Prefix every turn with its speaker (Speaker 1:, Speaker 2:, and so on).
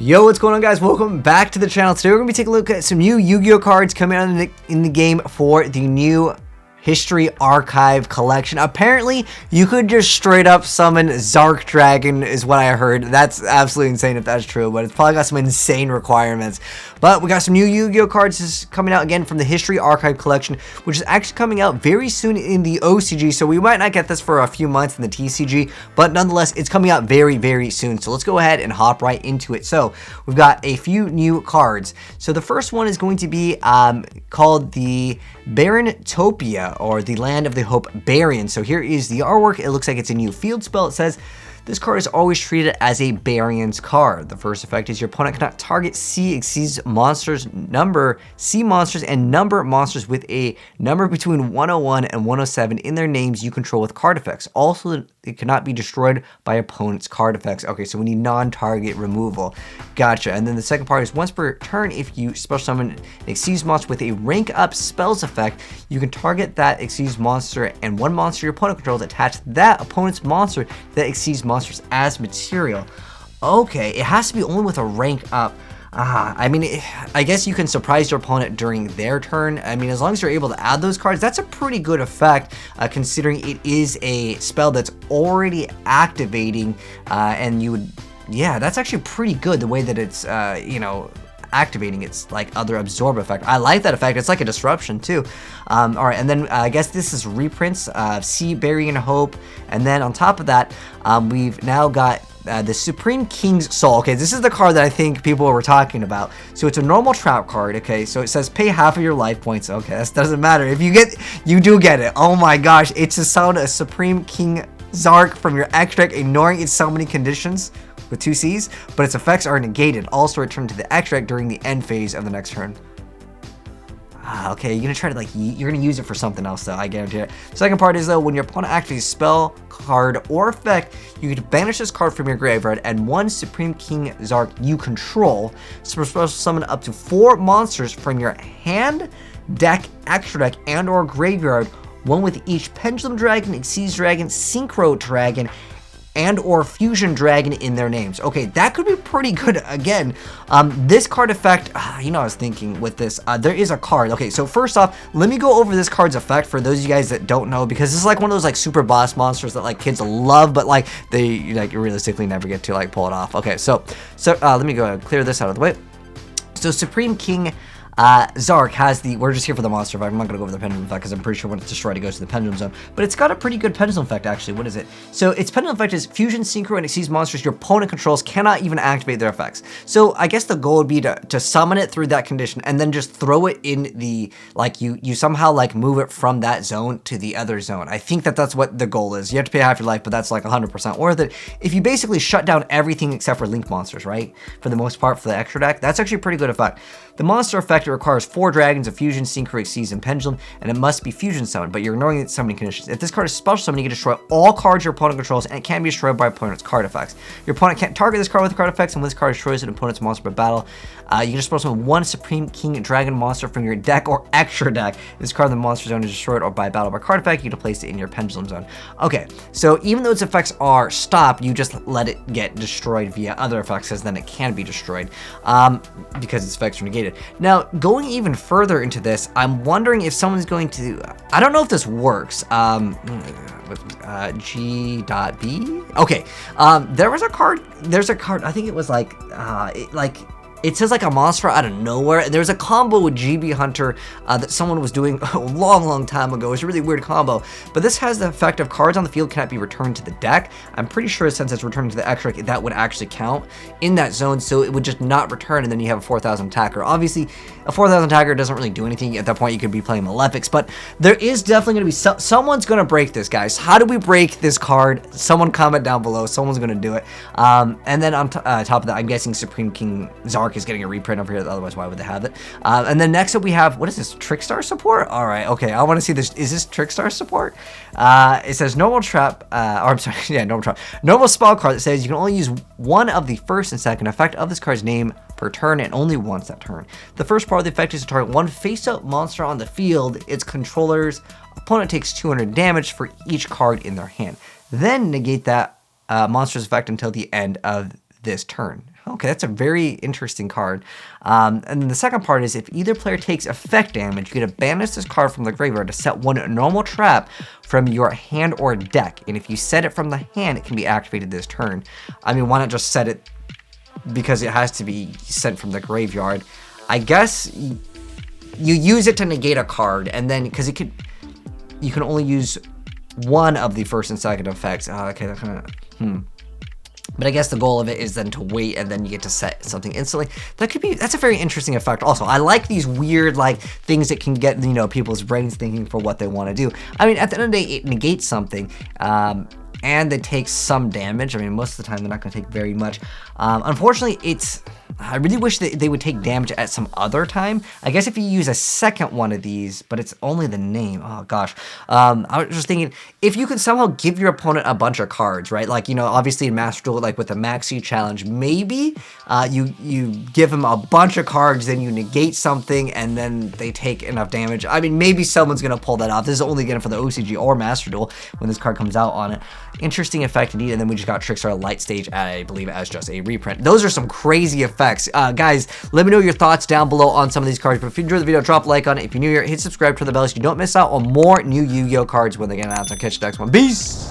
Speaker 1: Yo, what's going on, guys? Welcome back to the channel. Today we're going to be taking a look at some new Yu-Gi-Oh cards coming out in the game for the new History Archive collection. Apparently, you could just straight up summon YuGiOh is what I heard. That's absolutely insane if that's true, but it's probably got some insane requirements. But we got some new Yu-Gi-Oh cards coming out again from the History Archive collection, which is actually coming out very soon in the OCG, so we might not get this for a few months in the TCG, but nonetheless, it's coming out very, very soon. So let's go ahead and hop right into it. So we've got a few new cards. So the first one is going to be called the Barontopia, or the Land of the Hope Baron. So here is the artwork. It looks like it's a new field spell. It says, this card is always treated as a Baron's card. The first effect is your opponent cannot target C exceeds monsters, number C monsters, and number monsters with a number between 101 and 107 in their names you control with card effects. Also, it cannot be destroyed by opponent's card effects. Okay, so we need non-target removal. Gotcha. And then the second part is once per turn, if you special summon an Exceeds monster with a rank up spells effect, you can target that Exceeds monster and one monster your opponent controls, attach that opponent's monster that Exceeds monsters as material. Okay, it has to be only with a rank up. I mean, I guess you can surprise your opponent during their turn. I mean, as long as you're able to add those cards, that's a pretty good effect, considering it is a spell that's already activating, and you would, yeah, that's actually pretty good the way that it's, you know, activating its like other absorb effect. I like that effect. It's like a disruption too. All right, and then I guess this is reprints of Sea Burying Hope, and then on top of that, we've now got the Supreme King's Soul. Okay, this is the card that I think people were talking about. So it's a normal trap card. Okay, so it says pay half of your life points. Okay, that doesn't matter. If you get, you do get it. Oh my gosh, it's to summon a Supreme King Zark from your extract, ignoring its summoning conditions with 2 C's, but its effects are negated. Also return to the extract during the end phase of the next turn. Okay, you're gonna try to like, you're gonna use it for something else though, I guarantee it. Second part is though, when your opponent activates a spell, card, or effect, you can banish this card from your graveyard and one Supreme King Zark you control. So special summon up to 4 monsters from your hand, deck, extra deck, and or graveyard, one with each Pendulum Dragon, Exceeds Dragon, Synchro Dragon, and or Fusion Dragon in their names. Okay, that could be pretty good. Again, this card effect, you know, I was thinking with this, there is a card. Okay, so first off, let me go over this card's effect for those of you guys that don't know, because this is like one of those like super boss monsters that like kids love, but like they like realistically never get to like pull it off. Okay, so let me go ahead and clear this out of the way. So Supreme King Zark has the, we're just here for the monster effect. I'm not going to go over the pendulum effect because I'm pretty sure when it's destroyed it goes to the pendulum zone, but it's got a pretty good pendulum effect actually. What is it? So its pendulum effect is fusion, synchro, and exceeds monsters your opponent controls cannot even activate their effects. So I guess the goal would be to summon it through that condition and then just throw it in the, like you somehow like move it from that zone to the other zone. I think that's what the goal is. You have to pay half your life, but that's like 100% worth it. If you basically shut down everything except for link monsters, right? For the most part for the extra deck, that's actually a pretty good effect. The monster effect requires 4 dragons of fusion, synchro, exceeds, and pendulum, and it must be fusion summoned, but you're ignoring its summoning conditions. If this card is special summoned, you can destroy all cards your opponent controls, and it can be destroyed by opponent's card effects. Your opponent can't target this card with card effects, and when this card destroys an opponent's monster by battle, you can just special summon 1 Supreme King Dragon monster from your deck or extra deck. If this card in the monster zone is destroyed or by battle by card effect, you can place it in your pendulum zone. Okay, so even though its effects are stopped, you just let it get destroyed via other effects, because then it can be destroyed because its effects are negated. Now, going even further into this, I'm wondering if someone's going to, I don't know if this works, G.B? Okay, there's a card, I think it was like, it says like a monster out of nowhere, and there's a combo with GB Hunter that someone was doing a long time ago. It's a really weird combo, but this has the effect of cards on the field cannot be returned to the deck. I'm pretty sure since it's returning to the extra, that would actually count in that zone, so it would just not return, and then you have a 4,000 attacker. Obviously, a 4,000 attacker doesn't really do anything. At that point, you could be playing Malefics, but there is definitely going to be someone's going to break this, guys. How do we break this card? Someone comment down below. Someone's going to do it. And then on top of that, I'm guessing Supreme King Zark is getting a reprint over here, otherwise why would they have it? And then next up we have, what is this, Trickstar support? All right, okay, I want to see this. Is this Trickstar support? It says normal trap, or I'm sorry, yeah, normal trap. Normal spell card that says you can only use one of the first and second effect of this card's name per turn, and only once that turn. The first part of the effect is to target one face-up monster on the field. Its controller's opponent takes 200 damage for each card in their hand. Then negate that monster's effect until the end of this turn. Okay, that's a very interesting card. And then the second part is if either player takes effect damage, you get to banish this card from the graveyard to set one normal trap from your hand or deck. And if you set it from the hand, it can be activated this turn. I mean, why not just set it because it has to be sent from the graveyard? I guess you use it to negate a card, and then because you can only use one of the first and second effects. Okay, that kind of But I guess the goal of it is then to wait, and then you get to set something instantly. That's a very interesting effect also. I like these weird like things that can get, you know, people's brains thinking for what they want to do. I mean, at the end of the day, it negates something. And they take some damage. I mean, most of the time they're not going to take very much. Unfortunately, I really wish that they would take damage at some other time. I guess if you use a second one of these, but it's only the name. Oh gosh. I was just thinking, if you could somehow give your opponent a bunch of cards, right? Like, you know, obviously in Master Duel, like with the Maxi challenge, maybe you give them a bunch of cards, then you negate something, and then they take enough damage. I mean, maybe someone's going to pull that off. This is only again for the OCG or Master Duel when this card comes out on it. Interesting effect indeed. And then we just got Trickstar Light Stage, I believe, as just a reprint. Those are some crazy effects. Guys, let me know your thoughts down below on some of these cards. But if you enjoyed the video, drop a like on it. If you're new here, hit subscribe, turn the bell so you don't miss out on more new Yu-Gi-Oh cards when they get announced. I'll catch you next one. Peace!